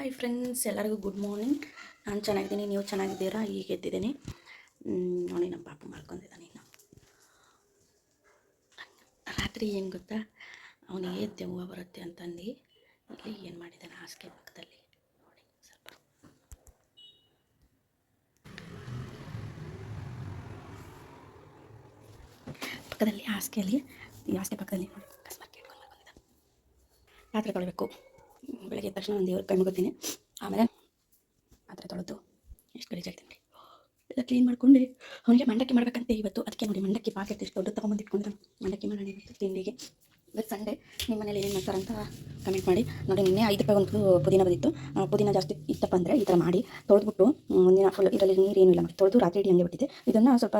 Hi friends, ಎಲ್ಲರಿಗೂ good morning. ನಾನು ಚೆನ್ನಾಗಿದ್ದೀನಿ, ನೀವು ಚೆನ್ನಾಗಿದ್ದೀರಾ? ಈಗ ಎದ್ದಿದ್ದೀನಿ ನೋಡಿ. ನಮ್ಮ ಪಾಪ ಮಾಡ್ಕೊಂಡಿದ್ದಾನೆ. ಇನ್ನು ರಾತ್ರಿ ಏನು ಗೊತ್ತಾ, ಅವನಿಗೆ ದೆವ್ವ ಬರುತ್ತೆ ಅಂತಂದು ಇಲ್ಲಿ ಏನು ಮಾಡಿದ್ದಾನೆ, ಹಾಸಿಗೆ ಪಕ್ಕದಲ್ಲಿ ನೋಡಿ. ಸ್ವಲ್ಪ ಪಕ್ಕದಲ್ಲಿ ಹಾಸಿಗೆಯಲ್ಲಿ, ಈ ಹಾಸಿಗೆ ಪಕ್ಕದಲ್ಲಿ ನೋಡಿ ಅಕಸ್ಮಾತ್ ಕೇಳ್ಕೊಂಡು ಮಾಡ್ಕೊಂಡಿದ್ದಾನೆ. ಪಾತ್ರೆ ತೊಳಿಬೇಕು. ಬೆಳಗ್ಗೆ ತಕ್ಷಣ ಒಂದು ದೇವ್ರ ಕೈ ಮುಗಿತೀನಿ, ಆಮೇಲೆ ಪಾತ್ರೆ ತೊಳೆದು ಎಷ್ಟು ಗಲೀಜಾಗ್ತೀನಿ ನೋಡಿ ಎಲ್ಲ ಕ್ಲೀನ್ ಮಾಡ್ಕೊಂಡು ಅವನಿಗೆ ಮಂಡಕ್ಕಿ ಮಾಡ್ಬೇಕಂತೆ ಇವತ್ತು. ಅದಕ್ಕೆ ನೋಡಿ ಮಂಡಕ್ಕಿ ಪಾಕೆಟ್ ಎಷ್ಟು ದೊಡ್ಡ ತೊಗೊಂಬಂದು ಇಟ್ಕೊಂಡಿದ್ದಾನೆ. ಮಂಡಕ್ಕಿ ಮಾಡೋಣ ಇವತ್ತು ತಿಂಡಿಗೆ. ಇವತ್ತು ಸಂಡೇ. ನಿಮ್ಮ ಮನೇಲಿ ಏನು ಮಾಡ್ತಾರಂತ ಕಮೆಂಟ್ ಮಾಡಿ. ನೋಡಿ, ನಿನ್ನೆ 5 ರೂಪಾಯಿ ಒಂದು ಪುದೀನ ಬಂದಿತ್ತು. ಪುದೀನ ಜಾಸ್ತಿ ಇತ್ತಪ್ಪ ಅಂದರೆ ಈ ಥರ ಮಾಡಿ ತೊಳೆದ್ಬಿಟ್ಟು ಒಂದಿನ ಫುಲ್ ಇದರಲ್ಲಿ ನೀರೇನು ಇಲ್ಲ ಮಾಡಿ ತೊಳೆದು ರಾತ್ರಿ ಇಡೀ ಹಂಗೆ ಬಿಟ್ಟಿದೆ. ಇದನ್ನು ಸ್ವಲ್ಪ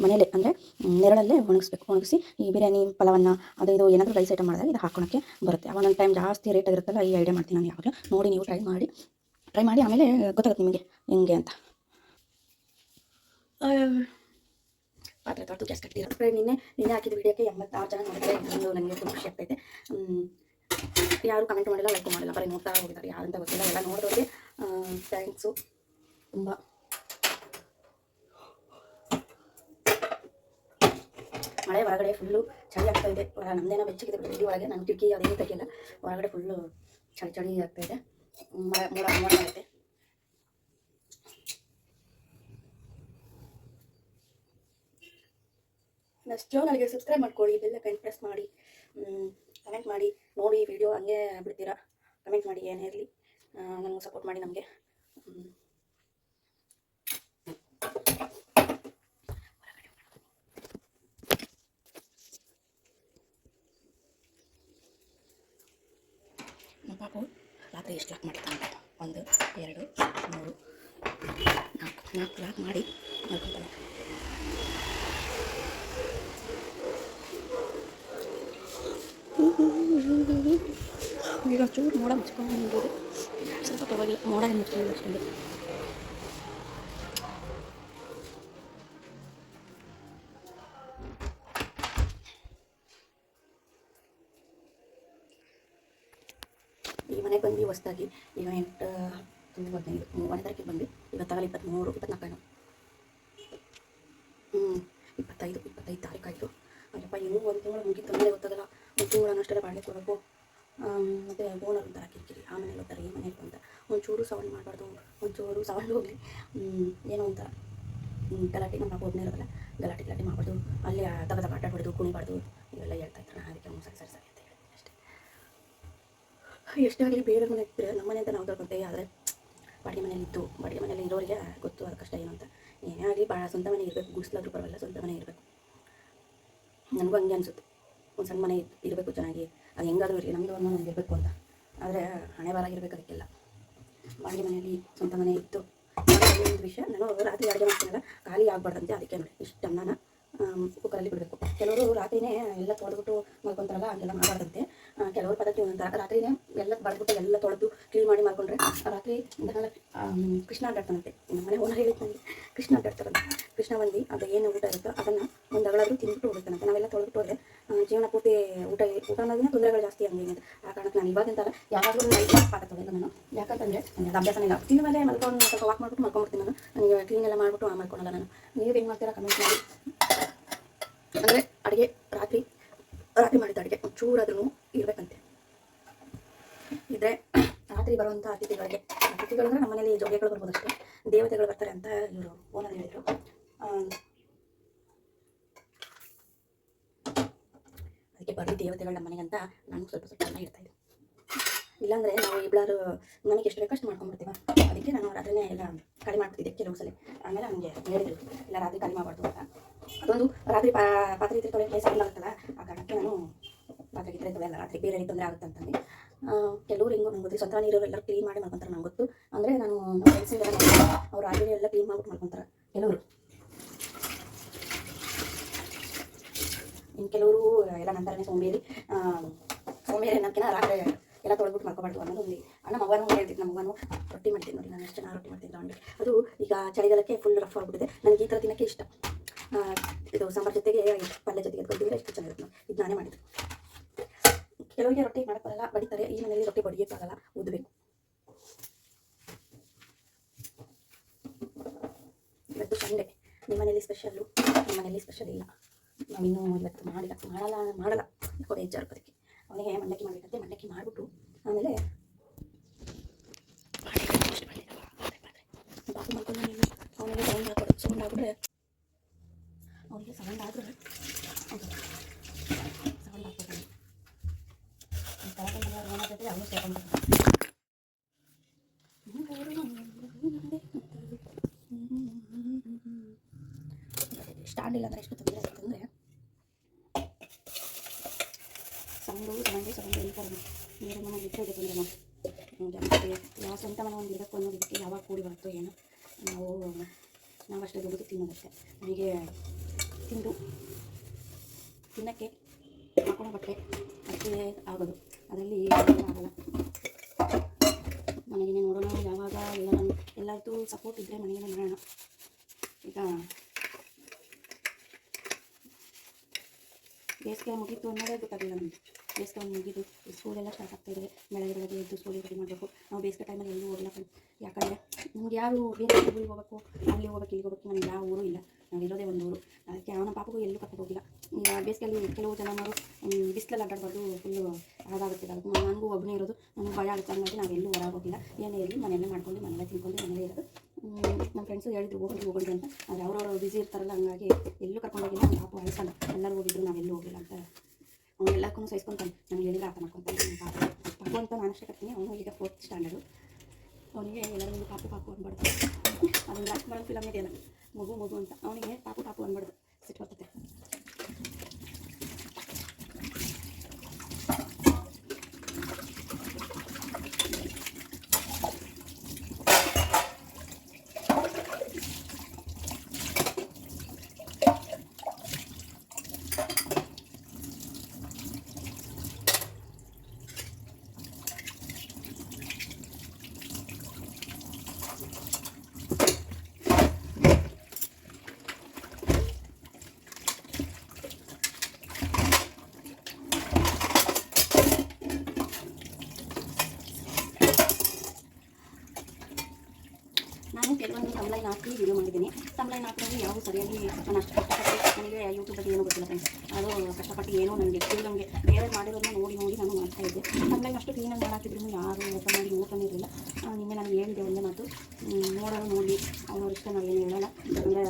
ಮನೇಲೆ ಅಂದರೆ ನೆರಳಲ್ಲೇ ಒಣಗಿಸ್ಬೇಕು. ಒಣಗಿಸಿ ಈ ಬಿರಿಯಾನಿ ಪಲಾವನ್ನು ಅದು ಇದು ಏನಾದರೂ ರೈಸ್ ಐಟಮ್ ಮಾಡಿದಾಗ ಇದು ಹಾಕೋಣಕ್ಕೆ ಬರುತ್ತೆ. ಅವಾಗ ನನ್ನ ಟೈಮ್ ಜಾಸ್ತಿ ರೇಟ್ ಆಗಿರುತ್ತಲ್ಲ, ಈ ಐಡಿಯಾ ಮಾಡ್ತೀನಿ ನಾನು ಯಾವಾಗಲೂ. ನೋಡಿ, ನೀವು ಟ್ರೈ ಮಾಡಿ ಆಮೇಲೆ ಗೊತ್ತಾಗುತ್ತೆ ನಿಮಗೆ ಹೆಂಗೆ ಅಂತ. ಪಾತ್ರೆ ತೊಳೆದು ಗ್ಯಾಸ್ ಕಟ್ಟಿರೋ ನಿನ್ನೆ ಹಾಕಿದ ವಿಡಿಯೋಕ್ಕೆ 86 ಜನ ನೋಡಿದ್ರೆ ಇನ್ನೊಂದು ನನಗೆ ತುಂಬ ಖುಷಿ ಆಗ್ತೈತೆ. ಯಾರು ಕಮೆಂಟ್ ಮಾಡಿಲ್ಲ, ಲೈಕ್ ಮಾಡಿಲ್ಲ, ಬರೀ ನೋಡ್ತಾ ಹೋಗಿದ್ದಾರೆ. ಯಾರಂತ ಗೊತ್ತಿಲ್ಲ. ಎಲ್ಲ ನೋಡಿದವ್ರಿಗೆ ಥ್ಯಾಂಕ್ಸು ತುಂಬ. ಮಳೆ ಹೊರಗಡೆ ಫುಲ್ಲು ಚಳಿ ಆಗ್ತಾಯಿದೆ. ನಮ್ಮದೇನೋ ಬೆಚ್ಚಗಿದೆ ಬಿಡಿ. ಒಳಗೆ ನಾನು ಕಿಟಕಿ ಅದೇನು ತೆಗಿಲ್ಲ. ಹೊರಗಡೆ ಫುಲ್ಲು ಚಳಿ ಆಗ್ತಾಯಿದೆ. ಮೋಡ ಆಗುತ್ತೆ. ನೆಕ್ಸ್ಟ್ ನನಗೆ ಸಬ್ಸ್ಕ್ರೈಬ್ ಮಾಡ್ಕೊಳ್ಳಿ, ಬೆಲ್ಲೈಕನ್ ಪ್ರೆಸ್ ಮಾಡಿ, ಕಮೆಂಟ್ ಮಾಡಿ. ನೋಡಿ ವಿಡಿಯೋ ಹಂಗೆ ಬಿಡ್ತೀರಾ, ಕಮೆಂಟ್ ಮಾಡಿ, ಏನೇ ಇರಲಿ ನನಗೆ ಸಪೋರ್ಟ್ ಮಾಡಿ. ನಮಗೆ ನಮ್ಮ ಪಾಪು ರಾತ್ರಿ ಎಷ್ಟು ಲಾಕ್ ಮಾಡಿರ್ತಾನೆ? 1 2 3 4 ಲಾಕ್ ಮಾಡಿ ಮಾಡ್ಕೊತಾನೆ. ಈಗ ಚೂರು ಮೋಡ ಮುಚ್ಕೊಂಡು ಸ್ವಲ್ಪ ಪರವಾಗಿಲ್ಲ. ಮೋಡ ಏನು ಮುಚ್ಕೊಂಡು ಅಷ್ಟೊಂದು. ಈ ಮನೆಗೆ ಬಂದು ಹೊಸ್ದಾಗಿ ಈಗ 8 15 1ನೇ ತಾರೀಕಿಗೆ ಬಂದು ಇವತ್ತಾಗಲಿ 23 24 25 ತಾರೀಕು ಆಯಿತು. ಅಲ್ಲಪ್ಪ, ಇನ್ನೂ 1 ತಿಂಗಳು ಮುಗಿತು ಅಂದರೆ ಗೊತ್ತಾಗಲ್ಲ. 1 ತಿಂಗಳು ಅನ್ನೋಷ್ಟೆಲ್ಲ ಬಾಡಿಗೆ ಕೊಡಬೇಕು. ಮತ್ತು ಓನರ್ ಒಂಥರ ಕಿರಿಕಿರಿ. ಆ ಮನೇಲಿ ಹೋಗ್ತಾರೆ, ಈ ಮನೇಲಿ ಅಂತ ಒಂಚೂರು ಸೌಂಡ್ ಮಾಡಬಾರ್ದು, ಒಂಚೂರು ಸೌಂಡ್ ಹೋಗಲಿ, ಏನೋ ಒಂಥರ ಗಲಾಟೆ. ನಮ್ಮ ಪಾಪ ಒಬ್ಬನೇ ಇರೋದಲ್ಲ, ಗಲಾಟೆ ಮಾಡಬಾರ್ದು. ಅಲ್ಲಿ ತಗದ ಆಟಾಡ್ಬಾರ್ದು, ಕುಣಿಬಾರ್ದು, ಇವೆಲ್ಲ ಹೇಳ್ತಾ ಇರ್ತಾರೆ. ಅದಕ್ಕೆ ಸರಿ ಅಂತ ಹೇಳಿ ಅಷ್ಟೇ. ಎಷ್ಟೇ ಆಗಲಿ ಬೇರೆ ಮನೆ ಇದ್ದರೆ ನಮ್ಮ ಮನೆ ಅಂತ ನಾವು ತೊಳ್ಕೊತೇವೆ. ಆದರೆ ಬಾಡಿಗೆ ಮನೇಲಿ ಇರೋರಿಗೆ ಗೊತ್ತು ಅದು ಕಷ್ಟ ಏನು ಅಂತ. ಏನೇ ಆಗಲಿ ಸ್ವಂತ ಮನೆ ಇರಬೇಕು. ಗುಡಿಸ್ಲಾದ್ರೂ ಪರವಾಗಿಲ್ಲ, ಸ್ವಂತ ಮನೆ ಇರಬೇಕು. ನನಗೂ ಹಂಗೆ ಅನಿಸುತ್ತೆ. ಒಂದು ಸಣ್ಣ ಮನೆ ಇರಬೇಕು ಚೆನ್ನಾಗಿ. ಅದು ಹೆಂಗಾದರೂ ಇರಲಿ, ನಮ್ಮದು ನಮ್ಗೆ ಇರಬೇಕು ಅಂತ. ಆದರೆ ಹಣೆ ಬಾರಾಗಿರ್ಬೇಕು ಅದಕ್ಕೆಲ್ಲ. ಬಾಡಿಗೆ ಮನೆಯಲ್ಲಿ ಸ್ವಂತ ಮನೆ ಇತ್ತು. ಒಂದು ವಿಷಯ, ನಾನು ರಾತ್ರಿ ಅಡುಗೆ ಮಾಡ್ತೀನಲ್ಲ, ಖಾಲಿ ಆಗಬಾರ್ದಂತೆ. ಅದಕ್ಕೆ ನೋಡಿ ಇಷ್ಟು ಅನ್ನನ ಕುಕ್ಕರಲ್ಲಿ ಬಿಡಬೇಕು. ಕೆಲವರು ರಾತ್ರಿನೇ ಎಲ್ಲ ತೊಳೆದ್ಬಿಟ್ಟು ಮಾಡ್ಕೊತಾರಲ್ಲ, ಹಂಗೆಲ್ಲ ಮಾಡಬಾರ್ದಂತೆ. ಕೆಲವರು ಪದ್ಧತಿ ಒಂದೊಂದು. ರಾತ್ರಿನೇ ಎಲ್ಲ ಬರೆದ್ಬಿಟ್ಟು ಎಲ್ಲ ತೊಳೆದು ಕ್ಲೀನ್ ಮಾಡಿ ಮಾಡ್ಕೊಂಡ್ರೆ ರಾತ್ರಿ ಕೃಷ್ಣ ಅಡ್ಡಾಡ್ತಾನಂತೆ. ನಮ್ಮ ಮನೆ ಓನರ್ ಹೇಳಿದ್ದು ನನಗೆ, ಕೃಷ್ಣ ಅಡ್ಡಾಡ್ತಾರಂತೆ. ಕೃಷ್ಣ ಬಂದು ಅದು ಏನು ಊಟ ಇರುತ್ತೋ ಅದನ್ನು ಒಂದು ಅಗಳಾದರೂ ತಿಂದ್ಬಿಟ್ಟು ಹೋಗ್ತಾನಂತೆ. ನಾವೆಲ್ಲ ತೊಳೆದ್ಬಿಟ್ಟು ಹೋದರೆ ಜೀವನ ಪೂರ್ತಿ ಊಟ ಅನ್ನೋದಿನ ತೊಂದರೆಗಳು ಜಾಸ್ತಿ ಹಂಗೆ. ಆ ಕಾರಣಕ್ಕೆ ನಾನು ಇವಾಗಿಂತಲ್ಲ ಯಾವಾಗಲೂ ನೈಟ್ ಪಾಠ ತೊಗೊಂಡು ನಾನು, ಯಾಕಂತಂದರೆ ನನಗೆ ಅಭ್ಯಾಸನೇ ಇಲ್ಲ. ತಿಂದ ಮೇಲೆ ಮಲ್ಕೊಂಡು ಸ್ವಲ್ಪ ವಾಕ್ ಮಾಡಿಬಿಟ್ಟು ಮಲ್ಕೊಂಡ್ಬಿಡ್ತೀನಿ ನಾನು. ನನಗೆ ಕ್ಲೀನ್ ಎಲ್ಲ ಮಾಡಿಬಿಟ್ಟು ಮಾಡ್ಕೊಳಲ್ಲ ನಾನು. ನೀವು ಏನು ಮಾಡ್ತೀರಾ ಕಮೆಂಟ್ ಮಾಡಿ. ಅಂದರೆ ಅಡುಗೆ ರಾತ್ರಿ ಮಾಡಿದ ಅಡುಗೆ ಒಂಚೂರಾದ್ರೂ ಇರಬೇಕಂತೆ. ಇದ್ರೆ ರಾತ್ರಿ ಬರುವಂಥ ಅತಿಥಿಗಳು ಅಂದರೆ ನಮ್ಮ ಮನೇಲಿ ಜೋಗಿಗಳು ಬರ್ಬೋದು ಅಷ್ಟೇ, ದೇವತೆಗಳು ಬರ್ತಾರೆ ಅಂತ ಇವರು ಓನರ್ ಹೇಳಿದರು. ಅದಕ್ಕೆ ಬರಲಿ ದೇವತೆಗಳು ನಮ್ಮ ಮನೆಗಂತ ನಾನು ಸ್ವಲ್ಪ ಎಲ್ಲ ಇರ್ತಾಯಿದ್ದೆ. ಇಲ್ಲಾಂದರೆ ನಾವು ಇಬ್ಬರು ನನಗೆ ಎಷ್ಟು ಬೇಕಷ್ಟು ಮಾಡ್ಕೊಂಡ್ಬಿಡ್ತೀವಿ. ಅದಕ್ಕೆ ನಾನು ರಾತ್ರಿನೇ ಎಲ್ಲ ಖಾಲಿ ಮಾಡ್ಬಿಡ್ತಿದ್ದೆ ಕೆಲವು ಸಲ. ಆಮೇಲೆ ನನಗೆ ಹೇಳಿದ್ರು, ಇಲ್ಲ ರಾತ್ರಿ ಖಾಲಿ ಮಾಡಬಾರ್ದು ಅಂತ. ಅದೊಂದು ರಾತ್ರಿ ಪಾತ್ರೆ ಇದ್ರೆ ತೊಳೆಯೋಕ್ಕೆ ಸಣ್ಣ ಆಗುತ್ತಲ್ಲ, ಆ ಕಾರಣಕ್ಕೆ ನಾನು ಪಾತ್ರೆ ಇದ್ರೆ ತೊಳೆಯಲ್ಲ ರಾತ್ರಿ. ಬೇರೆ ತೊಂದರೆ ಆಗುತ್ತೆ ಅಂತಂದು. ಕೆಲವರು ಹೆಂಗೋ ನಂಗೆ ಗೊತ್ತಿಲ್ಲ, ಸ್ವಂತ ನೀರು ಎಲ್ಲ ಕ್ಲೀನ್ ಮಾಡಿ ಮಾಡ್ಕೊತಾರೆ. ನಂಗೆ ಗೊತ್ತು. ಅಂದರೆ ನಾನು ಫ್ರೆಂಡ್ಸಿಂದೆಲ್ಲ ಅವ್ರು ಆಲ್ರೆಡಿ ಎಲ್ಲ ಕ್ಲೀನ್ ಮಾಡ್ಬಿಟ್ಟು ಮಾಡ್ಕೊತಾರೆ ಕೆಲವರು. ಇನ್ನು ಕೆಲವರು ಎಲ್ಲ ನಂತರನೇ ಸೋಂಬೇರಿ ಅನ್ನೋಕ್ಕಿಂತ ರಾತ್ರಿ ಎಲ್ಲ ತೊಳೆದ್ಬಿಟ್ಟು ಮಾಡ್ಕೊಬಾರ್ದು ಅನ್ನೋದು ಒಂದು. ನಮ್ಮ ಮಗನೂ ಹೇಳ್ತಿದ್ದು, ನಮ್ಮ ಮಗನೂ ರೊಟ್ಟಿ ಮಾಡ್ತೀನಿ ನೋಡಿ. ನಾನು ಎಷ್ಟು ಚೆನ್ನಾಗಿ ರೊಟ್ಟಿ ಮಾಡ್ತಿದ್ದೆ ಅವನಿಗೆ. ಅದು ಈಗ ಚಳಿಗಾಲಕ್ಕೆ ಫುಲ್ ರಫ್ ಆಗಿಬಿಟ್ಟಿದೆ. ನನಗೆ ಈ ಥರ ತಿನ್ನೋಕ್ಕೆ ಇಷ್ಟ. ಇದು ಸಾಂಬಾರು ಜೊತೆಗೆ ಪಲ್ಯ ಜೊತೆಗೆ ಕೊಟ್ಟಿದ್ರೆ ಎಷ್ಟು ಚೆನ್ನಾಗಿರುತ್ತೆ. ಇದು ನಾನೇ ಮಾಡಿದ್ದು. ಕೆಲವರಿಗೆ ರೊಟ್ಟಿ ಮಾಡೋಕ್ಕಾಗಲ್ಲ, ಬಡಿತಾರೆ. ಈ ಮನೆಯಲ್ಲಿ ರೊಟ್ಟಿ ಬಡಿಯೋಕ್ಕಾಗಲ್ಲ, ಉದ್ದಬೇಕು. ಸಂಡೆ ನಿಮ್ಮ ಮನೇಲಿ ಸ್ಪೆಷಲ್ಲು, ನಮ್ಮ ಮನೇಲಿ ಸ್ಪೆಷಲ್ ಇಲ್ಲ. ನಾವಿನ್ನೂ ಇವತ್ತು ಮಾಡಲ್ಲ ಯಾಕೋ ಬೇಜಾರು ಅದಕ್ಕೆ. ಅವನಿಗೆ ಮಂಡಕ್ಕಿ ಮಾಡಬೇಕಂತೆ, ಮಂಡಕ್ಕಿ ಮಾಡಿಬಿಟ್ಟು ಆಮೇಲೆ ಬಾಪು ಮಾಡ್ಕೊಂಡು ನೀನು ಅವನಿಗೆ ಸೌಂಡ್ ಆಗಿಬಿಟ್ರೆ ಅವನಿಗೆ ಸೌಂಡ್ ಆದರೆ ಸೌಂಡ್ ಹಾಕ್ಬಿಡ್ತಾನೆ. ಏನಾಗ್ತೈತೆ ಅವನು ಸೇರ್ಕೊಂಡ್ಬಿಡ್ತಾನೆ. ಸ್ಟ್ಯಾಂಡ್ ಇಲ್ಲ ಅಂದರೆ ಎಷ್ಟು ತೊಂದರೆ ಆಗುತ್ತಂದರೆ ಸೌಂಡು ಹೇಳ್ತಾರೆ. ಬೇರೆ ಮನೆಗೆ ಬಿಟ್ಟರೆ ಇದೆ ತೊಂದರೆ ನಾವು ಯಾವ ಸ್ವಂತ ಮನೆ ಒಂದು ಇರಬೇಕು ಅನ್ನೋದಕ್ಕೆ ಯಾವಾಗ ಕೂಡಿ ಬರುತ್ತೋ ಏನೋ. ನಾವಷ್ಟೇ ದುಡಿದು ತಿನ್ನೋದಷ್ಟೇ. ನನಗೆ ತಿನ್ನೋಕ್ಕೆ ಹಾಕೊಳ್ಳೋ ಬಟ್ಟೆ ಅಷ್ಟೇ ಆಗೋದು, ಅದರಲ್ಲಿ ಆಗಲ್ಲ. ಮನೆಗೆ ನೋಡೋಣ ಯಾವಾಗ ಎಲ್ಲರದ್ದು ಸಪೋರ್ಟ್ ಇದ್ದರೆ ಮನೆಗೆ ಮಾಡೋಣ. ಈಗ ಬೇಸಿಗೆ ಮುಗೀತು ಅನ್ನೋದೇ ಗೊತ್ತಾಗಲಿಲ್ಲ ನಮಗೆ. ಬೇಸಿಗೆ ಮುಗಿದು ಸ್ಕೂಲೆಲ್ಲ ಸ್ಟಾರ್ಟ್ ಆಗ್ತಾಯಿದೆ. ಬೆಳಗ್ಗೆ ಎದ್ದು ಸ್ಕೂಲಿಗೆ ರೆಡಿ ಮಾಡಬೇಕು. ನಾವು ಬೇಸಿಗೆ ಟೈಮಲ್ಲಿ ಎಲ್ಲೂ ಹೋಗಲ್ಲ. ಯಾಕಂದರೆ ನಮ್ಗೆ ಯಾರು ಬೇರೆ ಊರಿಗೆ ಹೋಗಬೇಕು, ಅಲ್ಲಿ ಹೋಗ್ಬೇಕು, ಇಲ್ಲಿ ಹೋಗ್ಬೇಕು, ನಮ್ಗೆ ಯಾವ ಊರು ಇಲ್ಲ. ನಾವಿರೋದೇ ಒಂದು ಊರು. ಅದಕ್ಕೆ ಅವನ ಪಾಪಗೂ ಎಲ್ಲೂ ಕರ್ಕೊಂಡು ಹೋಗಿಲ್ಲ. ಈಗ ಬೇಸಿಗೆಯಲ್ಲಿ ಕೆಲವು ಜನರು ಬಿಸಿಲಲ್ಲಿ ಅಡ್ಡಾಡ್ಬಾರ್ದು, ಫುಲ್ಲು ಅದಾಗುತ್ತೆ. ಅದಕ್ಕೆ ನನಗೂ ಒಬ್ಬನೇ ಇರೋದು, ನನಗೆ ಭಯ ಆಗುತ್ತೆ. ಹಂಗಾಗಿ ನಾವೆಲ್ಲೂ ಹೊರಗೆ ಹೋಗಿಲ್ಲ. ಏನೇ ಇರಲಿ ಮನೆಯಲ್ಲೇ ಮಾಡ್ಕೊಂಡು ಮನೆಯಲ್ಲೇ ತಿನ್ಕೊಂಡು ಮನೇಲೇ ಇರೋದು. ನಮ್ಮ ಫ್ರೆಂಡ್ಸು ಹೇಳಿದ್ರು ಹೋಗೋದು ಅಂತ. ಆದರೆ ಅವರವರು ಬ್ಯುಸಿ ಇರ್ತಾರಲ್ಲ, ಹಂಗಾಗಿ ಎಲ್ಲೂ ಕರ್ಕೊಂಡು ಹೋಗಿಲ್ಲ. ನಮ್ಮ ಪಾಪು ಅಳಿಸಲ್ಲ. ಎಲ್ಲರೂ ಹೋಗಿದ್ರು, ನಾವೆಲ್ಲೂ ಹೋಗಿಲ್ಲ ಅಂತ ಅವ್ನು ಎಲ್ಲಕ್ಕೂ ಸಹಿಸ್ಕೊತಾನೆ. ನನಗೆ ಹೇಳಿದ್ರೆ ಅರ್ಥ ಮಾಡ್ಕೊತಾನೆ. ನಮ್ಮ ಪಾಪು ಅಂತ ನಾನು ಅಷ್ಟೇ ಕರ್ತೀನಿ. ಅವನು ಈಗ 4th ಸ್ಟ್ಯಾಂಡರ್ಡು. ಅವನಿಗೆ ಎಲ್ಲರೂ ಪಾಪು ಅನ್ಬಾರ್ದು. ಅದನ್ನು ಲಾಸ್ಟ್ ಮಾಡೋ ಫಿಲಮ್ ಇದೆಯಲ್ಲ, ಮಗು ಅಂತ. ಅವನಿಗೆ ಪಾಪು ಅನ್ಬಾರ್ದು, ಸಿಟ್ಟು ಬರ್ತದೆ. ನಾನು ಕೆಲವೊಂದು ತಮ್ಲೈನ್ ಹಾಕಿ ವಿಡಿಯೋ ಮಾಡಿದ್ದೀನಿ. ತಮ್ಲೈನ್ ಹಾಕಿದ್ರೆ ಯಾವ ಸರಿಯಾಗಿ ನಾನು ಅಷ್ಟು ಕಷ್ಟಪಟ್ಟು, ನನಗೆ ಯೂಟ್ಯೂಬಲ್ಲಿ ಏನೂ ಗೊತ್ತಿಲ್ಲ ಫ್ರೆಂಡ್ಸ್. ಅದು ಕಷ್ಟಪಟ್ಟು ಏನೋ ನನಗೆ ನಮಗೆ ಬೇರೆ ಮಾಡಿರೋದನ್ನ ನೋಡಿ ನಾನು ಮಾಡ್ತಾಯಿದ್ದೆ. ತಮ್ಲೈನ್ ಅಷ್ಟು ಕ್ಲೀನಾಗಿ ಮಾಡಾಕಿದ್ರು ಯಾರು ಓಪನ್ ಮಾಡಿ ನೋಡ್ತಾನೆ ಇರಲಿಲ್ಲ. ನಿನ್ನೆ ನಾನು ಹೇಳಿದೆ ಒಂದೇ ಮಾತು, ನೋಡೋರು ನೋಡಿ, ಅವ್ರವ್ರ ಇಷ್ಟ ನಾವು ಏನು ಹೇಳೋಲ್ಲ. ಯಾಕಂದರೆ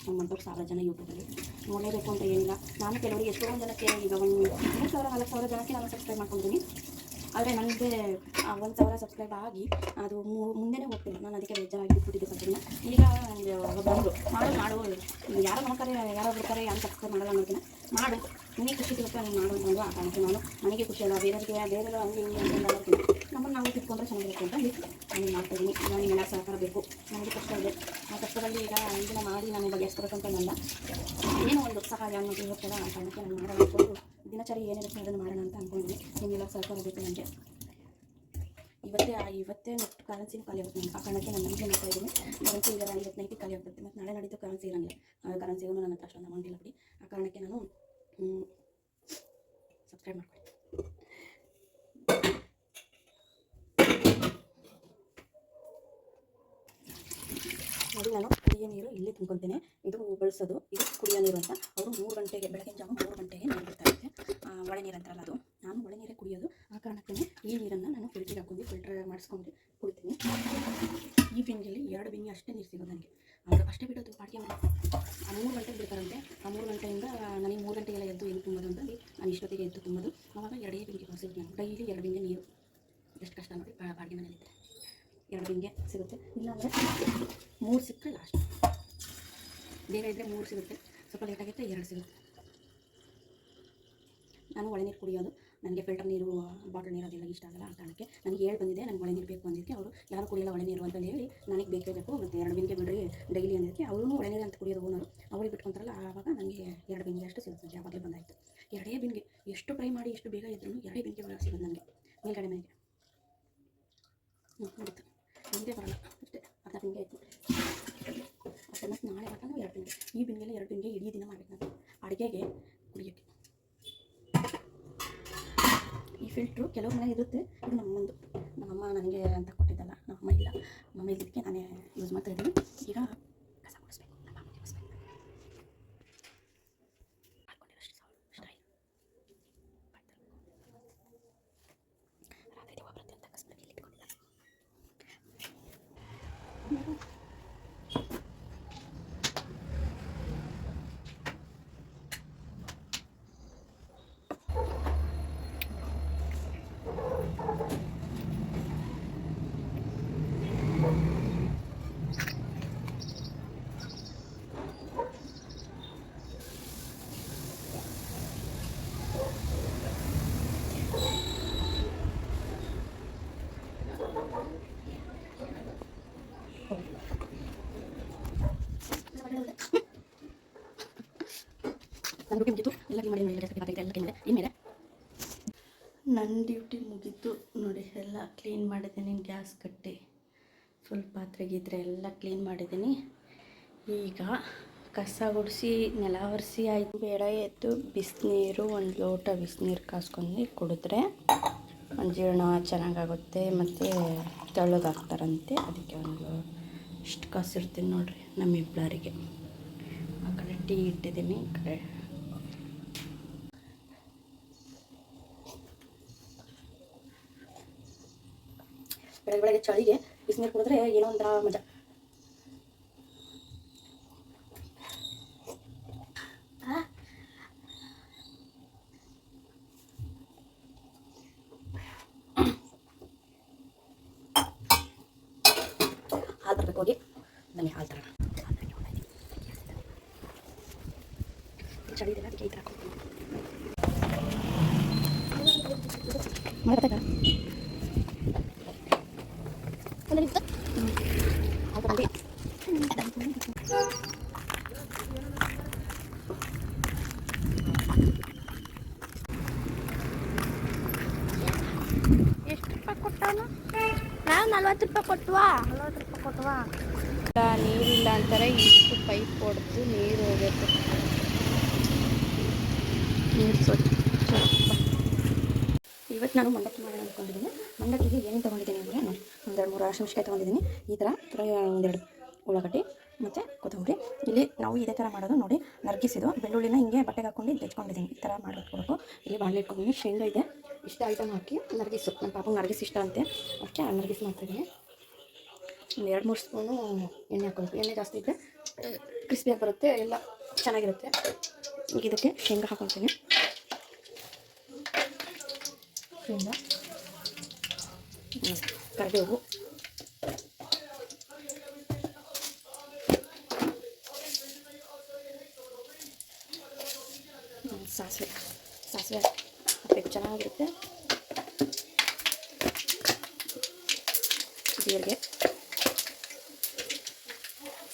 ನಮ್ಮಂಥವ್ರು 1000 ಜನ ಯೂಟ್ಯೂಬಲ್ಲಿ ನೋಡಲೇಬೇಕು ಅಂತ ಏನಿಲ್ಲ. ನಾನು ಕೆಲವರಿಗೆ ಎಷ್ಟೊಂದು ಜನಕ್ಕೆ ಈಗ 3,000-4,000 ಜನಕ್ಕೆ ನಾನು ಸಬ್ಸ್ಕ್ರೈಬ್ ಮಾಡ್ಕೊಂಡಿದ್ದೀನಿ. ಆದರೆ ನನಗೆ 1,000 ಸಬ್ಸ್ಕ್ರೈಬ್ ಆಗಿ ಅದು ಮುಂದೆನೇ ಹೋಗ್ತಿಲ್ಲ. ನಾನು ಅದಕ್ಕೆ ಬೇಜಾರಾಗಿ ಬಿಟ್ಬಿಟ್ಟಿದ್ದೆ ಸ್ವಲ್ಪ ದಿನ. ಈಗ ನನಗೆ ಬಂದರು ಮಾಡು ಯಾರೋ ನೋಡ್ತಾರೆ, ಯಾರೋ ಬಿಡ್ತಾರೆ, ಯಾರು ಸಬ್ಸ್ಕ್ರೈಬ್ ಮಾಡಲ್ಲ ಅನ್ನೋದನ್ನ ಮಾಡು, ನಿನಗೆ ಖುಷಿ ಸಿಗುತ್ತೆ ನೀನು ಮಾಡು ಅಂತಂದು. ಆ ಕಾರಣಕ್ಕೆ ನನಗೆ ಖುಷಿ ಅಲ್ಲ, ಬೇರೆಯವ್ರಿಗೆ ಹಂಗೆ ಹಿಂಗೆ ಅಂತಂದು ನಮ್ಮನ್ನು ನಾವು ತಿಳ್ಕೊಂಡ್ರೆ ಚೆನ್ನಾಗಿರುತ್ತೆ ಅಂತ ನಾನು ಮಾಡ್ತಾಯಿದ್ದೀನಿ. ನಿಮಗೆಲ್ಲ ಸಹಕಾರ ಬೇಕು. ನನಗೆ ಕಷ್ಟ ಇದೆ. ಆ ಕಷ್ಟದಲ್ಲಿ ಈಗ ಇದನ್ನು ಮಾಡಿ ನಾನು ಬಗೆಹರಿಸ್ಕೊಬೇಕಂತಲ್ಲ, ಏನೋ ಒಂದು ಸಹಾಯ ಅನ್ನೋದು ಇರುತ್ತಲ್ಲ. ಆ ಕಾರಣಕ್ಕೆ ನಾನು ಮಾಡೋಣ ಅಂದ್ಕೊಂಡು ದಿನಚರಿ ಏನಿರುತ್ತೆ ಅದನ್ನು ಮಾಡೋಣ ಅಂತ ಅಂದ್ಕೊಂಡಿದ್ದೀನಿ. ನಿಮಗೆಲ್ಲ ಸಹಕಾರ ಬೇಕು ನನಗೆ. ಇವತ್ತೇ ನೆಕ್ಸ್ಟ್ ಕರೆನ್ಸಿನ ಖಾಲಿ ಆಗುತ್ತೆ ನನಗೆ. ಆ ಕಾರಣಕ್ಕೆ ನಾನು ಈಗಲೇ ಮಾಡ್ತಾ ಇದ್ದೀನಿ. ಕರೆನ್ಸಿ ಈಗ ಇವತ್ತು ನೈಟಿಗೆ ಖಾಲಿ ಆಗುತ್ತೆ. ಮತ್ತು ನಾಳೆ ನಡೀತು ಕರೆನ್ಸಿ ಇರೋಂಗಿಲ್ಲ. ಕರೆನ್ಸಿಗೂ ನನ್ನ ಹತ್ರ ಅಷ್ಟೊಂದು ಅಮೌಂಟ್ ಇಲ್ಲ ಬಿಡಿ. ಆ ಕಾರಣಕ್ಕೆ ನಾನು ಸಬ್ಸ್ಕ್ರೈಬ್ ಮಾಡ್ಕೊಳ್ಳಿ. ನೋಡಿ, ನಾನು ಕುಡಿಯೋ ನೀರು ಇಲ್ಲೇ ತುಂಬ್ಕೊತೇನೆ. ಇದು ಬಳಸೋದು, ಇದು ಕುಡಿಯೋ ನೀರು ಅಂತ. ಅವರು 3 ಗಂಟೆಗೆ, ಬೆಳಗಿನ ಜಾವ 3 ಗಂಟೆಗೆ ನೀರು ಬಿಡ್ತಾ ಇರುತ್ತೆ. ಒಳ್ಳೆ ನೀರು ಅಂತಾರಲ್ಲ ಅದು. ನಾನು ಒಳ್ಳೆ ನೀರೇ ಕುಡಿಯೋದು. ಆ ಕಾರಣಕ್ಕೆ ಈ ನೀರನ್ನು ನಾನು ಫಿಲ್ಟ್ರಿಗೆ ಹಾಕೊಂಡು ಫಿಲ್ಟರ್ ಮಾಡಿಸ್ಕೊಂಡು ಕುಡಿತೀನಿ. ಈ ಬಿಂದಿಗೆಯಲ್ಲಿ 2 ಬಿಂದಿಗೆ ಅಷ್ಟೇ ನೀರು ಸಿಗೋದು ನನಗೆ. ಅವರು ಅಷ್ಟೇ ಬಿಡೋದು ಪಾಟಿಗೆ. 3 ಗಂಟೆಗೆ ಬಿಡ್ತಾರಂತೆ. ಆ 3 ಗಂಟೆಯಿಂದ ನನಗೆ 3 ಗಂಟೆಗೆಲ್ಲ ಎದ್ದು ಏನು ತುಂಬೋದು ಅಂತಂದು ನಾನು ಇಷ್ಟೊತ್ತಿಗೆ ಎದ್ದು ತುಂಬೋದು. ಆವಾಗ 2 ಬಿಂದಿಗೆ ಸಿಗುತ್ತೆ. ನಾನು ಡೈಲಿ 2 ಬಿಂದಿಗೆ ನೀರು. ಎಷ್ಟು ಕಷ್ಟ ನೋಡಿ ಬಾಡಿಗೆ ಮನೆಯಲ್ಲಿದ್ದರೆ. 2 ಬಿಂದಿಗೆ ಸಿಗುತ್ತೆ. ಇಲ್ಲಾಂದರೆ 3 ಸಿಕ್ಕರೆ ಲಾಸ್ಟ್. ಬೇಗ ಇದ್ದರೆ 3 ಸಿಗುತ್ತೆ, ಸ್ವಲ್ಪ ಲೇಟಾಗಿದ್ದರೆ 2 ಸಿಗುತ್ತೆ. ನಾನು ಒಳ್ಳೆ ನೀರು ಕುಡಿಯೋದು. ನನಗೆ ಫಿಲ್ಟರ್ ನೀರು, ಬಾಟಲ್ ನೀರು ಅದೆಲ್ಲ ಇಷ್ಟ ಆಗಲ್ಲ. ಆ ಕಾರಣಕ್ಕೆ ನನಗೆ ಬಂದಿದೆ, ನನಗೆ ಒಳ್ಳೆ ನೀರು ಬೇಕು ಅಂದಿದ್ದಕ್ಕೆ ಅವರು ಯಾರು ಕುಡಿಯೋಲ್ಲ ಒಳ್ಳೆ ನೀರು ಅಂತ ಹೇಳಿ ನನಗೆ ಬೇಕೇ ಬೇಕು. ಮತ್ತು 2 ಬಿಂದಿಗೆ ಬಿಡ್ರಿ ಡೈಲಿ ಅಂದಿದ್ದಕ್ಕೆ ಅವರು ಒಳ್ಳೆ ನೀರು ಅಂತ ಕುಡಿಯೋದು ಓನರು. ಅವ್ರಿಗೆ ಬಿಟ್ಕೊತಾರಲ್ಲ, ಆವಾಗ ನನಗೆ 2 ಬಿಂದಿಗೆ ಅಷ್ಟು ಸಿಗುತ್ತೆ. ಯಾವಾಗಲೇ ಬಂದಾಯಿತು 2 ಬಿಂದಿಗೆ. ಎಷ್ಟು ಟ್ರೈ ಮಾಡಿ ಎಷ್ಟು ಬೇಗ ಇದ್ರೂ 2 ಬಿಂದಿಗೆ ಒಳಗೆ ಸಿಗೋದು ನನಗೆ ಮೇಲ್ಗಡೆ ಮನೆಗೆ. ನಡೀತು ನಿಮಗೆ ಬರೋಲ್ಲ ಅಷ್ಟೇ. ಅರ್ಧ ಬಿಂದಿಗೆ ಆಯಿತು ಅಷ್ಟೇ. ಮತ್ತು ನಾಳೆ ಮಟನು 2 ಬಿಂದಿಗೆ. ಈ ಬಿಂದಿಗೆಲ್ಲ 2 ಬಿಂದಿಗೆ ಇಡೀ ದಿನ ಮಾಡಬೇಕು ನಾನು ಅಡುಗೆಗೆ, ಕುಡಿಯೋಕ್ಕೆ. ಈ ಫಿಲ್ಟ್ರು ಕೆಲವು ಮನೆ ಇರುತ್ತೆ. ಇದು ನಮ್ಮೊಂದು ನಮ್ಮಮ್ಮ ನನಗೆ ಅಂತ ಕೊಟ್ಟಿದ್ದಲ್ಲ. ನಮ್ಮಮ್ಮ ಇಲ್ಲ, ನಮ್ಮಮ್ಮ ಇದ್ದಕ್ಕೆ ನಾನೇ ಯೂಸ್ ಮಾಡ್ತಾಯಿದ್ದೀನಿ. ಈಗ ಕಸ ಗುಡಿಸ್ಬೇಕು. ನನ್ನ ಡ್ಯೂಟಿ ಮುಗಿತು, ಎಲ್ಲ ಕ್ಲೀನ್ ಮಾಡಿ ಎಲ್ಲ ಕ್ಲೀನ್ ಮಾಡಿದೆ. ಇನ್ಮೇಲೆ ನನ್ನ ಡ್ಯೂಟಿ ಮುಗೀತು ನೋಡಿ, ಎಲ್ಲ ಕ್ಲೀನ್ ಮಾಡಿದ್ದೀನಿ. ಗ್ಯಾಸ್ ಕಟ್ಟಿ ಫುಲ್ ಪಾತ್ರೆಗಿದ್ರೆ ಎಲ್ಲ ಕ್ಲೀನ್ ಮಾಡಿದ್ದೀನಿ. ಈಗ ಕಸ ಗುಡಿಸಿ ನೆಲ ಒರೆಸಿ ಆಯಿತು. ಬೇಡ ಎದ್ದು ಬಿಸಿನೀರು, ಒಂದು ಲೋಟ ಬಿಸಿನೀರು ಕಾಸ್ಕೊಂಡು ಕುಡಿದ್ರೆ ಒಂದು ಜೀರ್ಣ ಚೆನ್ನಾಗಾಗುತ್ತೆ ಮತ್ತು ತೆಳ್ಳಗಾಗ್ತಾರಂತೆ. ಅದಕ್ಕೆ ಒಂದು ಇಷ್ಟು ಕಾಸಿರ್ತೀನಿ ನೋಡಿರಿ ನಮ್ಮಿಬ್ಬರಿಗೆ. ಆ ಕಡೆ ಟೀ ಇಟ್ಟಿದ್ದೀನಿ, ಈ ಕಡೆ ಬೆಳಗ್ಗೆ ಚಳಿಗೆ ಬಿಸಿನೀರು ಕುಡಿದ್ರೆ ಏನೋ ಒಂಥರ ಮಜಾ. ಹಾಲು ತರಬೇಕು, ಹೋಗಿ ಬನ್ನಿ ಹಾಲು ತರೋಣ. ಚಳಿ ಇದೆಲ್ಲ ಅದಕ್ಕೆ ಈ ಥರ ಎಷ್ಟು ರೂಪಾಯಿ ಕೊಟ್ಟವನು? ನಾವು 40 ರೂಪಾಯಿ ಕೊಟ್ವಾ. ನೀರಿಲ್ಲ ಅಂತಾರೆ. ಇಷ್ಟು ಪೈಪ್ ಹೊಡೆದು ನೀರು ಹೋಗಬೇಕು. ನೀರು ಸ್ವಚ್ಛ. ಇವತ್ತು ನಾನು ಮಂಡಕ್ಕಿ ಮಾಡೋಣ ಅಂದ್ಕೊಂಡಿದ್ದೀನಿ. ಮಂಡಕ್ಕಿಗೆ ಏನೇನು ತೊಗೊಂಡಿದ್ದೀನಿ ಅಂದರೆ ನೋಡಿ, ಒಂದೆರಡು ಮೂರು ಹಸಿಮೆಣಸಿನಕಾಯಿ ತೊಗೊಂಡಿದ್ದೀನಿ. ಈ ಥರ ಒಂದೆರಡು ಉಳ್ಳಾಗಡ್ಡಿ ಮತ್ತು ಕೊತ್ತಂಬರಿ. ಇಲ್ಲಿ ನಾವು ಇದೇ ಥರ ಮಾಡೋದು ನೋಡಿ. ನರ್ಗಿಸಿದ್ದು ಬೆಳ್ಳುಳ್ಳಿನ ಹಿಂಗೆ ಬಟ್ಟೆಗೆ ಹಾಕ್ಕೊಂಡು ತೆಚ್ಕೊಂಡಿದ್ದೀನಿ. ಈ ಥರ ಮಾಡಿಟ್ಕೊಬೇಕು. ಇಲ್ಲಿ ಬಾಣಲೆ ಇಟ್ಕೊಂಡಿದ್ದೀನಿ. ಶೇಂಗಾ ಇದೆ. ಇಷ್ಟ ಐಟಮ್ ಹಾಕಿ ನರ್ಗಿಸು. ನನ್ನ ಪಾಪಂಗೆ ನರ್ಗಿಸ್ ಇಷ್ಟ ಅಂತೆ, ಅದಕ್ಕೆ ನರ್ಗಿಸ್ ಮಾಡ್ತಿದ್ದೀನಿ. ಒಂದು 2-3 ಸ್ಪೂನು ಎಣ್ಣೆ ಹಾಕ್ಕೊಬೇಕು. ಎಣ್ಣೆ ಜಾಸ್ತಿ ಇದ್ದರೆ ಕ್ರಿಸ್ಪಿಯಾಗಿ ಬರುತ್ತೆ, ಎಲ್ಲ ಚೆನ್ನಾಗಿರುತ್ತೆ. ಈಗ ಇದಕ್ಕೆ ಶೇಂಗಾ ಹಾಕ್ಕೊಳ್ತೀನಿ. ಶೇಂಗಾ, ಕರಿಬೇವು, ಸಾಸಿವೆ ಹಾಕಬೇಕು, ಚೆನ್ನಾಗಿರುತ್ತೆ. ಜೀರಿಗೆ,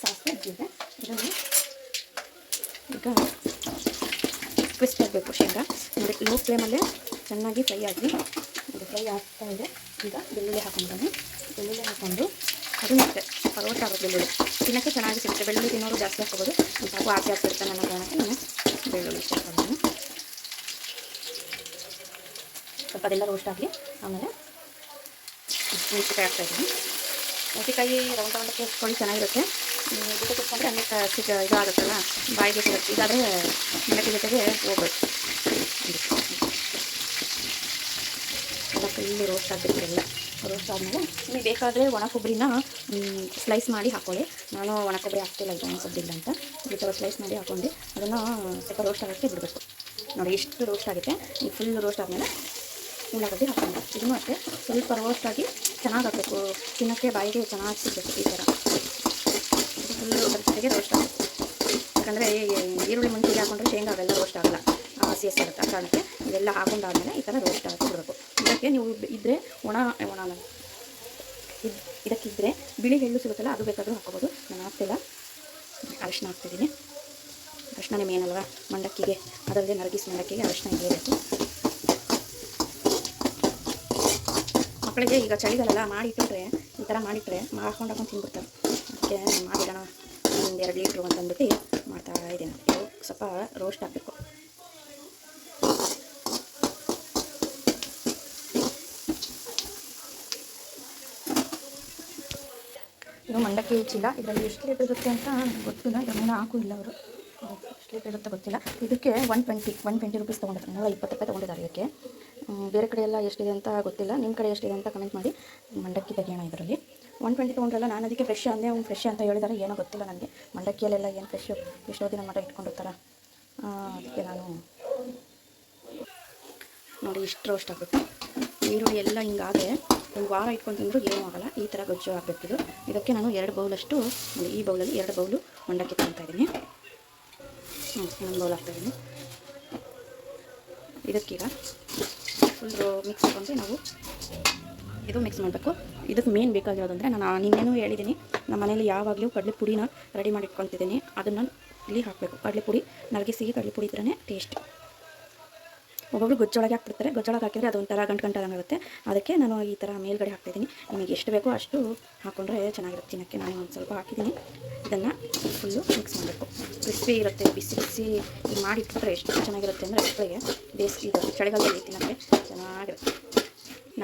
ಸಾಸಿವೆ, ಜೀರಿಗೆ. ಇದನ್ನು ಈಗ ಕ್ರಿಸ್ಪಿ ಆಗಬೇಕು ಶೇಂಗಾ ನೋಡಿ. ಲೋ ಫ್ಲೇಮಲ್ಲೇ ಚೆನ್ನಾಗಿ ಫ್ರೈ ಆಗಿ ಫ್ರೈ ಆಗ್ತಾ ಇದೆ. ಈಗ ಬೆಳ್ಳುಳ್ಳಿ ಹಾಕ್ಕೊಂಡ್ರೆ ಬೆಳ್ಳುಳ್ಳಿ ಹಾಕ್ಕೊಂಡು ಅದು ಮತ್ತೆ ರೋಸ್ಟ್ ಆಗುತ್ತೆ. ಬೆಳ್ಳುಳ್ಳಿ ತಿನ್ನೋಕ್ಕೆ ಚೆನ್ನಾಗಿ ಸಿಗುತ್ತೆ. ಬೆಳ್ಳುಳ್ಳಿ ತಿನ್ನೋರು ಜಾಸ್ತಿ ಹಾಕ್ಕೋಬೋದು. ಸಾಕು ಆಸೆ ಆಗ್ತಿರ್ತಾನೆ ಅನ್ನೋ ಕಾರಣಕ್ಕೆ ನಾನು ಬೆಳ್ಳುಳ್ಳಿ ಹಾಕ್ಕೊಂಡು ಸ್ವಲ್ಪ ಅದೆಲ್ಲ ರೋಸ್ಟ್ ಆಗಲಿ. ಆಮೇಲೆ ಮೆಣಸಿನ್ಕಾಯಿ ಹಾಕ್ತಾಯಿದ್ದೀನಿ. ಮೆಣಸಿನ್ಕಾಯಿ ರೌಂಡಕ್ಕೆ ಎಸ್ಕೊಳ್ಳಿ, ಚೆನ್ನಾಗಿರುತ್ತೆ. ಜೊತೆ ಕುತ್ಕೊಂಡ್ರೆ ಹಂಗೆ ಇದು ಆಗುತ್ತಲ್ಲ, ಬಾಯಿಗೆ ಸಿಗುತ್ತೆ. ಇದಾದರೆ ಮಂಡಕ್ಕಿ ಜೊತೆಗೆ ಹೋಗ್ಬೇಕು. ಎಲ್ಲ ಫುಲ್ಲು ರೋಸ್ಟ್ ಆಗಬೇಕು. ಎಲ್ಲ ರೋಸ್ಟ್ ಆದಮೇಲೆ ನಿಮಗೆ ಬೇಕಾದರೆ ಒಣ ಕೊಬ್ಬರಿನ ಸ್ಲೈಸ್ ಮಾಡಿ ಹಾಕ್ಕೊಳ್ಳಿ. ನಾನು ಒಣ ಕೊಬ್ಬರಿ ಹಾಕ್ತಿಲ್ಲ, ಇದು ಒಣ ಕೊಬ್ಬರಿ ಇಲ್ಲ ಅಂತ. ಈ ಥರ ಸ್ಲೈಸ್ ಮಾಡಿ ಹಾಕ್ಕೊಂಡು ಅದನ್ನು ಸ್ವಲ್ಪ ರೋಸ್ಟ್ ಆಗೋಕ್ಕೆ ಬಿಡಬೇಕು. ನೋಡಿ ಎಷ್ಟು ರೋಸ್ಟ್ ಆಗುತ್ತೆ. ಈ ಫುಲ್ ರೋಸ್ಟ್ ಆದಮೇಲೆ ಉಳ್ಳಾಗಡ್ಡಿ ಹಾಕ್ಕೊಂಡು ಇದನ್ನು ಅಷ್ಟೇ ಸ್ವಲ್ಪ ರೋಸ್ಟ್ ಆಗಿ ಚೆನ್ನಾಗಿ ಹಾಕಬೇಕು. ತಿನ್ನೋಕ್ಕೆ ಬಾಯಿಗೆ ಚೆನ್ನಾಗಿ ಸಿಗಬೇಕು. ಈ ಥರ ಫುಲ್ಲು ಜೊತೆಗೆ ರೋಸ್ಟ್ ಆಗುತ್ತೆ. ಯಾಕಂದರೆ ಈರುಳ್ಳಿ ಮುಂಚೆಗೆ ಹಾಕೊಂಡ್ರೆ ಶೇಂಗಾ ಅವೆಲ್ಲ ರೋಸ್ಟ್ ಆಗಲ್ಲ, ಹಸಿ ಆಗುತ್ತೆ. ಆ ಕಾರಣಕ್ಕೆ ಇವೆಲ್ಲ ಹಾಕೊಂಡಾದ್ಮೇಲೆ ಈ ಥರ ರೋಸ್ಟ್ ಆಗಿ ಬಿಡಬೇಕು. ಇದಕ್ಕೆ ನೀವು ಇದ್ದರೆ ಇದಕ್ಕಿದ್ದರೆ ಬಿಳಿ ಎಳ್ಳು ಸಿಗುತ್ತಲ್ಲ, ಅದು ಬೇಕಾದರೂ ಹಾಕ್ಕೋಬೋದು. ನಾನು ಹಾಕ್ತಿಲ್ಲ. ಅರಿಶಿನ ಹಾಕ್ತಿದ್ದೀನಿ. ಅರಿಶಿನೇ ಮೇನ್ ಅಲ್ವಾ ಮಂಡಕ್ಕಿಗೆ, ಅದರಲ್ಲೇ ನರ್ಗಿಸ್ ಮಂಡಕ್ಕಿಗೆ ಅರಿಶಿನ ಇರಬೇಕು. ಮಕ್ಕಳಿಗೆ ಈಗ ಚಳಿಗಾಲೆಲ್ಲ ಮಾಡಿಟ್ರೆ ಈ ಥರ ಮಾಡಿಟ್ರೆ ಹಾಕೊಂಡು ತಿಂದ್ಬಿಡ್ತಾರೆ. ಅದಕ್ಕೆ ಮಾಡಿಡೋಣ 1-2 ಲೀಟ್ರು ಅಂತಂದ್ಬಿಟ್ಟು ಮಾಡ್ತಾ ಇದ್ದೀನಿ. ಇದು ಸ್ವಲ್ಪ ರೋಸ್ಟ್ ಆಗಬೇಕು. ಇದು ಮಂಡಕ್ಕಿ ಚೀಲ. ಇದರಲ್ಲಿ ಎಷ್ಟು ಲೀಟರ್ ಇರುತ್ತೆ ಅಂತ ನನಗೆ ಗೊತ್ತಿಲ್ಲ. ಇದನ್ನೆಲ್ಲ ಹಾಕೂ ಇಲ್ಲ ಅವರು. ಎಷ್ಟು ಲೀಟರ್ ಇರುತ್ತೆ ಗೊತ್ತಿಲ್ಲ. ಇದಕ್ಕೆ 120 ರೂಪೀಸ್ ತೊಗೊಂಡಿದ್ದಾರೆ. 120 ರೂಪಾಯಿ ತೊಗೊಂಡಿದ್ದಾರೆ ಇದಕ್ಕೆ. ಬೇರೆ ಕಡೆ ಎಲ್ಲ ಎಷ್ಟಿದೆ ಅಂತ ಗೊತ್ತಿಲ್ಲ. ನಿಮ್ಮ ಕಡೆ ಎಷ್ಟಿದೆ ಅಂತ ಕಮೆಂಟ್ ಮಾಡಿ. ಮಂಡಕ್ಕಿ ತೆಗೆಯೋಣ. ಇದರಲ್ಲಿ 120 ತೊಗೊಂಡ್ರಲ್ಲ, ನಾನು ಅದಕ್ಕೆ ಫ್ರೆಶ್ ಅಂದೆ. ಅವ್ನು ಫ್ರೆಶ್ ಅಂತ ಹೇಳಿದ್ದಾರೆ, ಏನೋ ಗೊತ್ತಿಲ್ಲ ನನಗೆ. ಮಂಡಕ್ಕಿಯಲ್ಲೆಲ್ಲ ಏನು ಫ್ರೆಶ್ ಎಷ್ಟೋ ದಿನ ಮಟ್ಟ ಇಟ್ಕೊಂಡಿರ್ತಾರೆ. ಅದಕ್ಕೆ ನಾನು ನೋಡಿ ಇಷ್ಟು ರೋಸ್ಟ್ ಆಗಬೇಕು. ಈರುಳ್ಳಿ ಎಲ್ಲ ಹಿಂಗಾದರೆ ಒಂದು ವಾರ ಇಟ್ಕೊಂಡು ತಿಂದರೂ ಏನೂ ಆಗೋಲ್ಲ. ಈ ಥರ ಗೊಜ್ಜು ಆಗಬೇಕಿದು. ಇದಕ್ಕೆ ನಾನು 2 ಬೌಲಷ್ಟು, ಈ ಬೌಲಲ್ಲಿ 2 ಬೌಲು ಮಂಡಕ್ಕಿ ತೊಗೊತಾ ಇದ್ದೀನಿ. ಇನ್ನೊಂದು ಬೌಲ್ ಹಾಕ್ತಾಯಿದ್ದೀನಿ. ಇದಕ್ಕೀಗ ಫುಲ್ಲು ಮಿಕ್ಸ್ ಹಾಕೊಂಡ್ರೆ ನಾವು ಇದು ಮಿಕ್ಸ್ ಮಾಡಬೇಕು. ಇದಕ್ಕೆ ಮೇನ್ ಬೇಕಾಗಿರೋದು ಅಂದರೆ ನಾನು ನಿನ್ನೇನೂ ಹೇಳಿದ್ದೀನಿ, ನಮ್ಮ ಮನೇಲಿ ಯಾವಾಗಲೂ ಕಡಲೆ ಪುಡಿನ ರೆಡಿ ಮಾಡಿ ಇಟ್ಕೊತಿದ್ದೀನಿ. ಅದನ್ನು ಇಲ್ಲಿ ಹಾಕಬೇಕು. ಕಡಲೆ ಪುಡಿ ನಾಲ್ಗೆ ಸಿಹಿ ಕಡಲೆ ಪುಡಿ ಇದ್ರೇ ಟೇಸ್ಟ್. ಒಬ್ಬೊಬ್ರು ಗೊಜ್ಜೊಳಗೆ ಹಾಕ್ತಿರ್ತಾರೆ, ಗೊಜ್ಜೊಳಗೆ ಹಾಕಿದರೆ ಅದೊಂಥರ ಗಂಟುಗಂಟಾಗುತ್ತೆ. ಅದಕ್ಕೆ ನಾನು ಈ ಥರ ಮೇಲ್ಗಡೆ ಹಾಕ್ತಾಯಿದ್ದೀನಿ. ನಿಮಗೆ ಎಷ್ಟು ಬೇಕೋ ಅಷ್ಟು ಹಾಕ್ಕೊಂಡ್ರೆ ಚೆನ್ನಾಗಿರುತ್ತೆ ತಿನ್ನೋಕ್ಕೆ. ನಾನು ಒಂದು ಸ್ವಲ್ಪ ಹಾಕಿದ್ದೀನಿ. ಇದನ್ನು ಫುಲ್ಲು ಮಿಕ್ಸ್ ಮಾಡಬೇಕು. ಕ್ರಿಸ್ಪಿ ಇರುತ್ತೆ, ಬಿಸಿ ಬಿಸಿ ಮಾಡಿ ಇಟ್ಬಿಟ್ರೆ ಎಷ್ಟು ಚೆನ್ನಾಗಿರುತ್ತೆ ಅಂದರೆ ಮಕ್ಕಳಿಗೆ ಇದು ಚಳಿಗಾಲದಲ್ಲಿ ತಿನ್ನೋಕ್ಕೆ ಚೆನ್ನಾಗಿರುತ್ತೆ.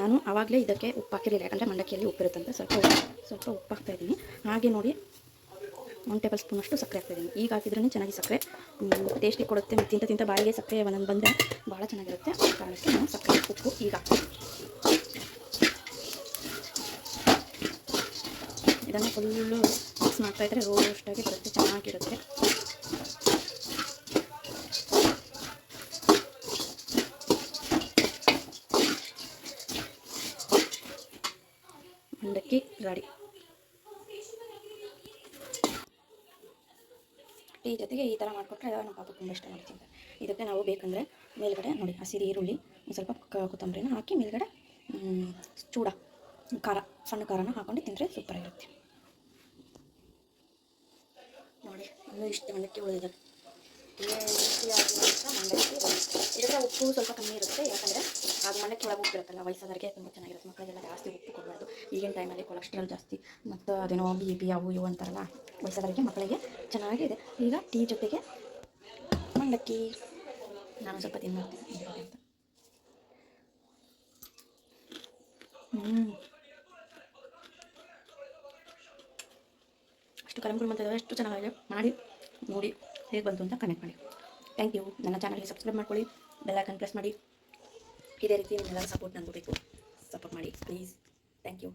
ನಾನು ಆವಾಗಲೇ ಇದಕ್ಕೆ ಉಪ್ಪು ಹಾಕಿರಲಿಲ್ಲ, ಯಾಕಂದರೆ ಮಂಡಕ್ಕಿಯಲ್ಲಿ ಉಪ್ಪಿರುತ್ತಂತೆ. ಸ್ವಲ್ಪ ಉಪ್ಪು ಹಾಕ್ತಾಯಿದ್ದೀನಿ. ಹಾಗೆ ನೋಡಿ 1 ಟೇಬಲ್ ಸ್ಪೂನಷ್ಟು ಸಕ್ಕರೆ ಹಾಕ್ತಾಯಿದ್ದೀನಿ. ಈಗ ಹಾಕಿದ್ರೇ ಚೆನ್ನಾಗಿ ಸಕ್ಕರೆ ಟೇಸ್ಟಿಗೆ ಕೊಡುತ್ತೆ. ತಿಂತ ಬಾಯಿಗೆ ಸಕ್ಕರೆ ಒಂದೊಂದು ಬಂದರೆ ಭಾಳ ಚೆನ್ನಾಗಿರುತ್ತೆ. ಆ ಕಾರಣಕ್ಕೆ ನಾನು ಸಕ್ಕರೆ ಉಪ್ಪು ಈಗ ಹಾಕ್ತೀನಿ. ಇದನ್ನು ಫುಲ್ಲು ಮಿಕ್ಸ್ ಮಾಡ್ತಾಯಿದ್ರೆ ರೋಸ್ಟಾಗಿ ಬರುತ್ತೆ, ಚೆನ್ನಾಗಿರುತ್ತೆ. ಮಂಡಕ್ಕಿ ರೆಡಿ. ಟೀ ಜೊತೆಗೆ ಈ ಥರ ಮಾಡಿಕೊಟ್ರೆ ನಮ್ಮ ಪಾಪ ತುಂಬ ಇಷ್ಟ ಮಾಡ್ತೀನಿ. ಇದಕ್ಕೆ ನಾವು ಬೇಕಂದರೆ ಮೇಲ್ಗಡೆ ನೋಡಿ ಹಸಿರು ಈರುಳ್ಳಿ, ಒಂದು ಸ್ವಲ್ಪ ಕೊತ್ತಂಬರಿನ ಹಾಕಿ ಮೇಲ್ಗಡೆ ಚೂಡ ಖಾರ, ಸಣ್ಣ ಖಾರನ ಹಾಕ್ಕೊಂಡು ತಿಂದರೆ ಸೂಪರಾಗಿರುತ್ತೆ. ನೋಡಿ ಇನ್ನೂ ಇಷ್ಟು ಮಂಡಕ್ಕಿ ಉಳಿದಿದೆ. ಮಂಡಕ್ಕಿ ಇದಕ್ಕೆ ಉಪ್ಪು ಸ್ವಲ್ಪ ಕಮ್ಮಿ ಇರುತ್ತೆ, ಯಾಕಂದರೆ ಅದು ಮಂಡಕ್ಕಿ ಒಳಗೆ ಉಪ್ಪಿರುತ್ತಲ್ಲ. ವಯಸ್ಸಾದವರಿಗೆ ತುಂಬ ಚೆನ್ನಾಗಿರುತ್ತೆ. ಮಕ್ಕಳಿಗೆಲ್ಲ ಜಾಸ್ತಿ ಉಪ್ಪು ಕೊಡಬಾರ್ದು. ಈಗಿನ ಟೈಮಲ್ಲಿ ಕೊಲೆಸ್ಟ್ರಾಲ್ ಜಾಸ್ತಿ ಮತ್ತು ಅದೇನೋ BP ಅವು ಇವು ಅಂತಾರಲ್ಲ, ವಯಸ್ಸಾದವರಿಗೆ ಮಕ್ಕಳಿಗೆ ಚೆನ್ನಾಗಿದೆ. ಈಗ ಟೀ ಜೊತೆಗೆ ಮಂಡಕ್ಕಿ ನಾನು ಸ್ವಲ್ಪ ತಿನ್ನುತ್ತೀನಿ ಅಂತ. ಅಷ್ಟು ಕಲಂಗುಳಿ ಮಾಡ್ತಿದ್ದಾವೆ, ಎಷ್ಟು ಚೆನ್ನಾಗಿದೆ. ಮಾಡಿ ನೋಡಿ ಹೇಗೆ ಬಂತು ಅಂತ ಕಮೆಂಟ್ ಮಾಡಿ. Thank you. ನನ್ನ ಚಾನಲ್ಗೆ ಸಬ್ಸ್ಕ್ರೈಬ್ ಮಾಡ್ಕೊಳ್ಳಿ, ಬೆಲ್ ಐಕಾನ್ ಪ್ರೆಸ್ ಮಾಡಿ. ಇದೇ ರೀತಿ ನಿಮ್ಮೆಲ್ಲರ ಸಪೋರ್ಟ್ ನನಗೂ ಬೇಕು. ಸಪೋರ್ಟ್ ಮಾಡಿ ಪ್ಲೀಸ್. Thank you.